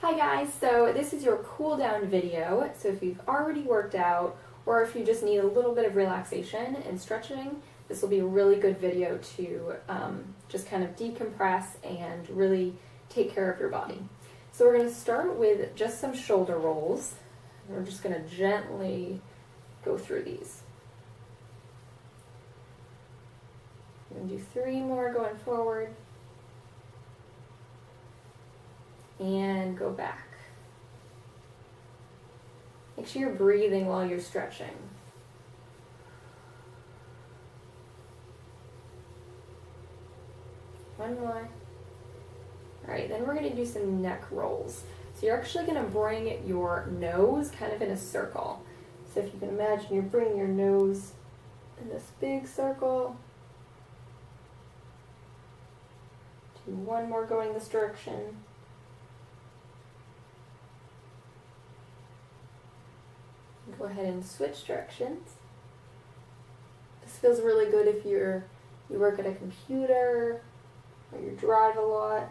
Hi guys, so this is your cool down video. So if you've already worked out or if you just need a little bit of relaxation and stretching, this will be a really good video to just kind of decompress and really take care of your body. So we're going to start with just some shoulder rolls. We're just going to gently go through these. We're going to do 3 more going forward. And go back. Make sure you're breathing while you're stretching. One more. Alright, then we're going to do some neck rolls. So you're actually going to bring your nose kind of in a circle. So if you can imagine, you're bringing your nose in this big circle. Do one more going this direction. Go ahead and switch directions. This feels really good if you work at a computer or you drive a lot.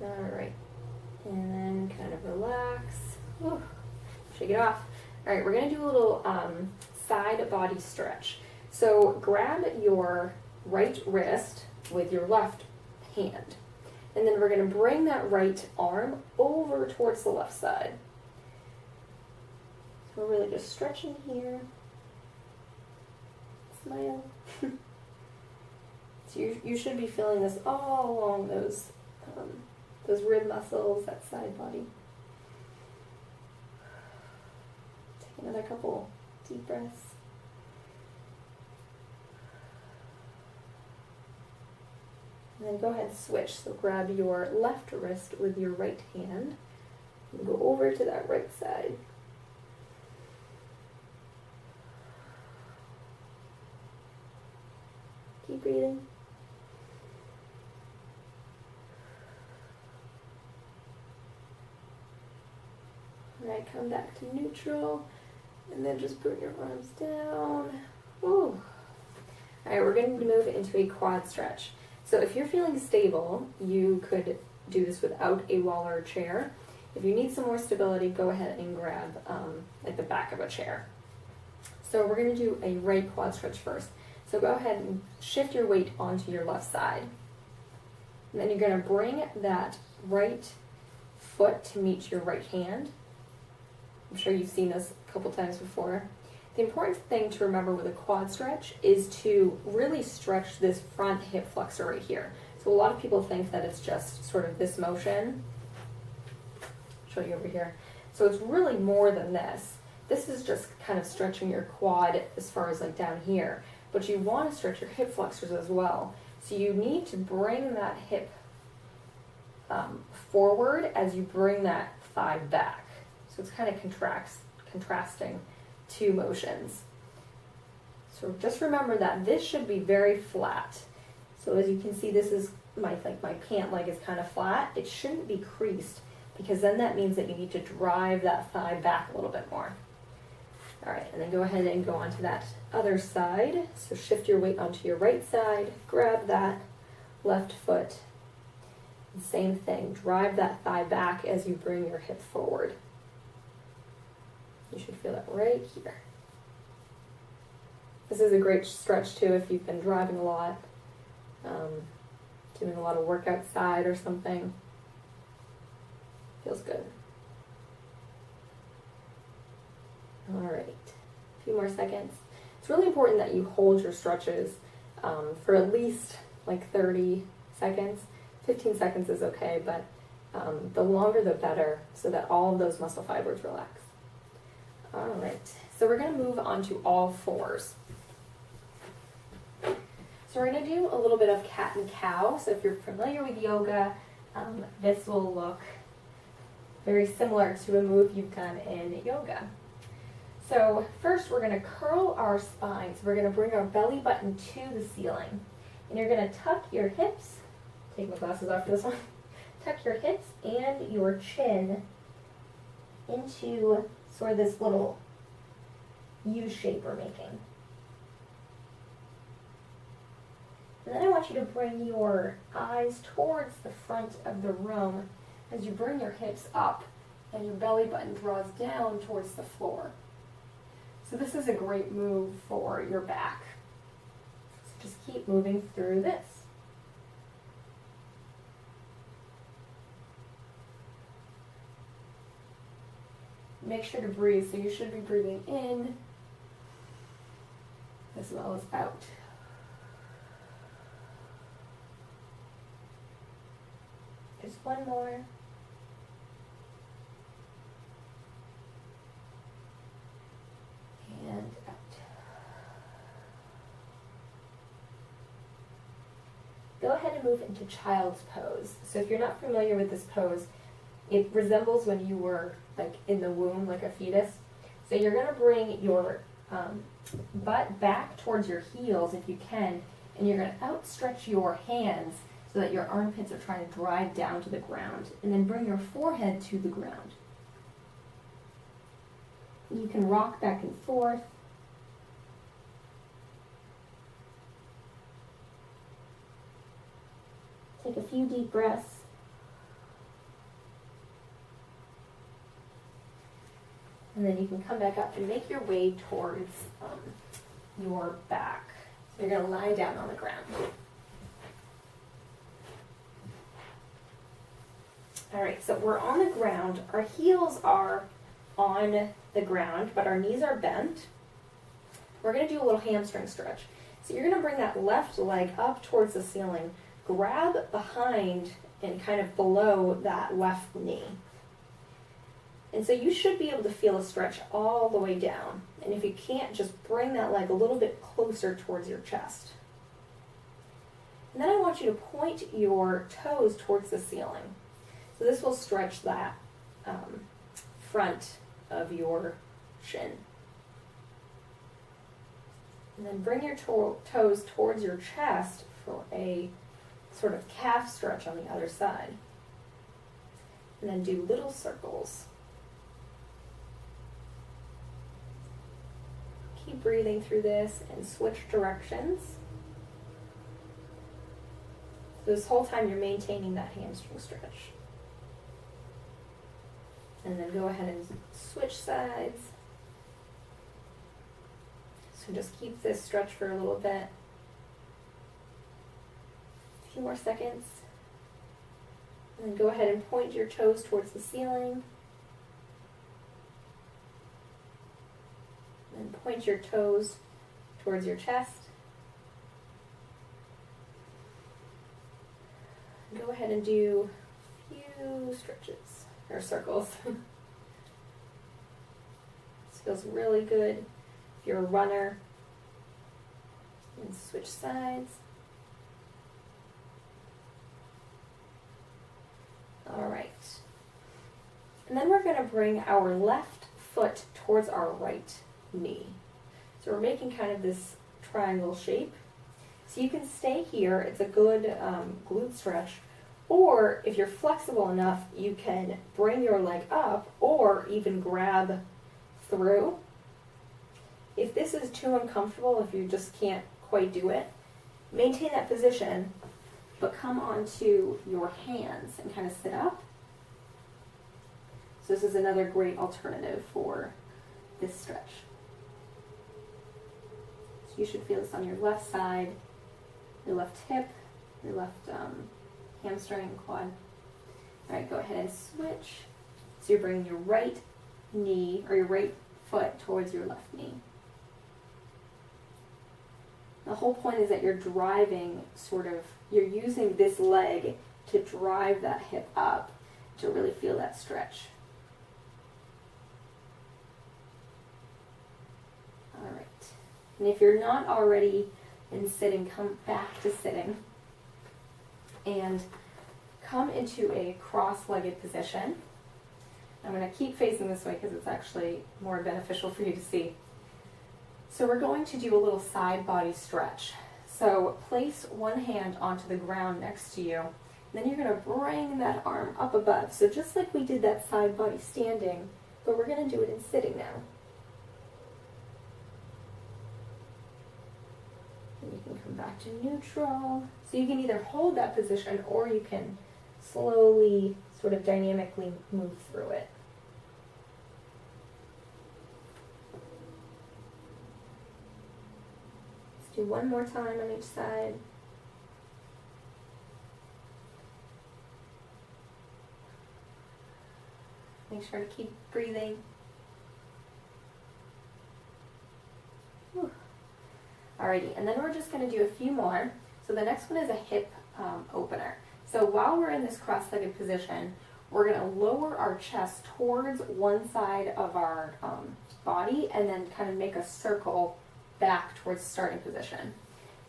Alright, and then kind of relax. Whew. Shake it off. Alright, we're going to do a little side body stretch. So grab your right wrist with your left hand. And then we're going to bring that right arm over towards the left side. So we're really just stretching here. Smile. So you should be feeling this all along those rib muscles, that side body. Take another couple deep breaths. And then go ahead and switch. So grab your left wrist with your right hand and go over to that right side. Keep breathing. Alright, come back to neutral and then just put your arms down. Ooh. Alright, we're going to move into a quad stretch. So if you're feeling stable, you could do this without a wall or a chair. If you need some more stability, go ahead and grab like the back of a chair. So we're going to do a right quad stretch first. So go ahead and shift your weight onto your left side. And then you're going to bring that right foot to meet your right hand. I'm sure you've seen this a couple times before. The important thing to remember with a quad stretch is to really stretch this front hip flexor right here. So a lot of people think that it's just sort of this motion. I'll show you over here. So it's really more than this. This is just kind of stretching your quad as far as like down here. But you want to stretch your hip flexors as well. So you need to bring that hip forward as you bring that thigh back. So it's kind of contrasting 2 motions. So just remember that this should be very flat. So as you can see, this is my pant leg is kind of flat. It shouldn't be creased because then that means that you need to drive that thigh back a little bit more. All right, and then go ahead and go onto that other side. So shift your weight onto your right side, grab that left foot. Same thing, drive that thigh back as you bring your hip forward. You should feel it right here. This is a great stretch too if you've been driving a lot, doing a lot of work outside or something. Feels good. All right, a few more seconds. It's really important that you hold your stretches for at least like 30 seconds. 15 seconds is okay, but the longer the better so that all of those muscle fibers relax. All right, so we're going to move on to all fours. So we're going to do a little bit of cat and cow. So if you're familiar with yoga, this will look very similar to a move you've done in yoga. So first we're going to curl our spine. So we're going to bring our belly button to the ceiling. And you're going to tuck your hips, take my glasses off for this one, tuck your hips and your chin into sort of this little U shape we're making. And then I want you to bring your eyes towards the front of the room as you bring your hips up and your belly button draws down towards the floor. So this is a great move for your back. So just keep moving through this. Make sure to breathe, so you should be breathing in as well as out. Just one more. And out. Go ahead and move into child's pose. So if you're not familiar with this pose, it resembles when you were like in the womb, like a fetus. So you're going to bring your butt back towards your heels if you can, and you're going to outstretch your hands so that your armpits are trying to drive down to the ground, and then bring your forehead to the ground. You can rock back and forth. Take a few deep breaths. And then you can come back up and make your way towards your back. So you're going to lie down on the ground. All right, so we're on the ground. Our heels are on the ground, but our knees are bent. We're going to do a little hamstring stretch. So you're going to bring that left leg up towards the ceiling, grab behind and kind of below that left knee. And so you should be able to feel a stretch all the way down. And if you can't, just bring that leg a little bit closer towards your chest. And then I want you to point your toes towards the ceiling. So this will stretch that front of your shin. And then bring your toes towards your chest for a sort of calf stretch on the other side. And then do little circles. Keep breathing through this and switch directions. So this whole time you're maintaining that hamstring stretch. And then go ahead and switch sides. So just keep this stretch for a little bit. A few more seconds. And then go ahead and point your toes towards the ceiling. And point your toes towards your chest. Go ahead and do a few stretches, or circles. This feels really good if you're a runner. And switch sides. All right. And then we're going to bring our left foot towards our right knee. So we're making kind of this triangle shape. So you can stay here. It's a good glute stretch. Or if you're flexible enough, you can bring your leg up or even grab through. If this is too uncomfortable, if you just can't quite do it, maintain that position, but come onto your hands and kind of sit up. So this is another great alternative for this stretch. So you should feel this on your left side, your left hip, your left hamstring and quad. All right, go ahead and switch. So you're bringing your right knee or your right foot towards your left knee. The whole point is that you're driving you're using this leg to drive that hip up to really feel that stretch. All right. And if you're not already in sitting, come back to sitting and come into a cross-legged position. I'm going to keep facing this way because it's actually more beneficial for you to see. So we're going to do a little side body stretch. So place one hand onto the ground next to you. And then you're going to bring that arm up above. So just like we did that side body standing, but we're going to do it in sitting now. And you can come back to neutral. So you can either hold that position or you can slowly, sort of dynamically move through it. Let's do one more time on each side. Make sure to keep breathing. Whew. Alrighty, and then we're just going to do a few more. So the next one is a hip opener. So while we're in this cross-legged position, we're going to lower our chest towards one side of our body and then kind of make a circle back towards the starting position.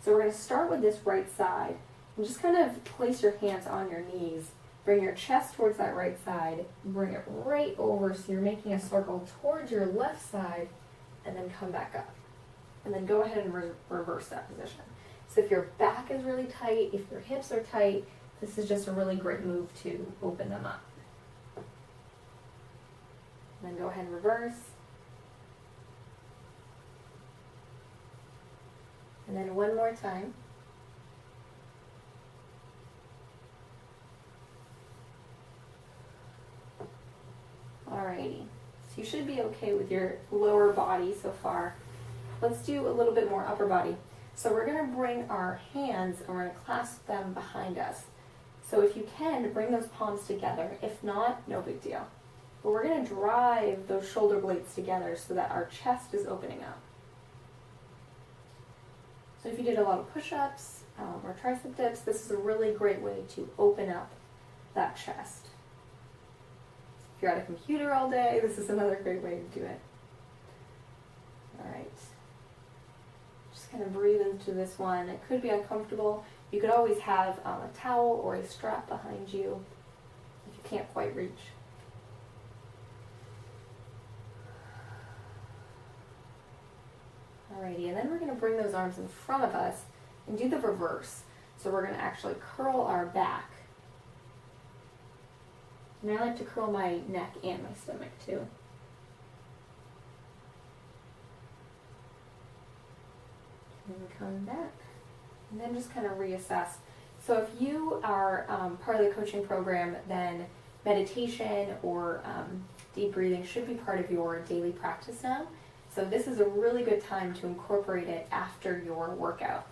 So we're going to start with this right side and just kind of place your hands on your knees. Bring your chest towards that right side, bring it right over so you're making a circle towards your left side, and then come back up. And then go ahead and reverse that position. So if your back is really tight, if your hips are tight, this is just a really great move to open them up. And then go ahead and reverse. And then one more time. Alrighty, so you should be okay with your lower body so far. Let's do a little bit more upper body. So we're going to bring our hands and we're going to clasp them behind us. So if you can, bring those palms together. If not, no big deal. But we're going to drive those shoulder blades together so that our chest is opening up. So if you did a lot of push-ups or tricep dips, this is a really great way to open up that chest. If you're at a computer all day, this is another great way to do it. Alright. Just kind of breathe into this one. It could be uncomfortable. You could always have a towel or a strap behind you if you can't quite reach. Alrighty, and then we're going to bring those arms in front of us and do the reverse. So we're going to actually curl our back. And I like to curl my neck and my stomach too. And come back. And then just kind of reassess. So if you are part of the coaching program, then meditation or deep breathing should be part of your daily practice now. So this is a really good time to incorporate it after your workout.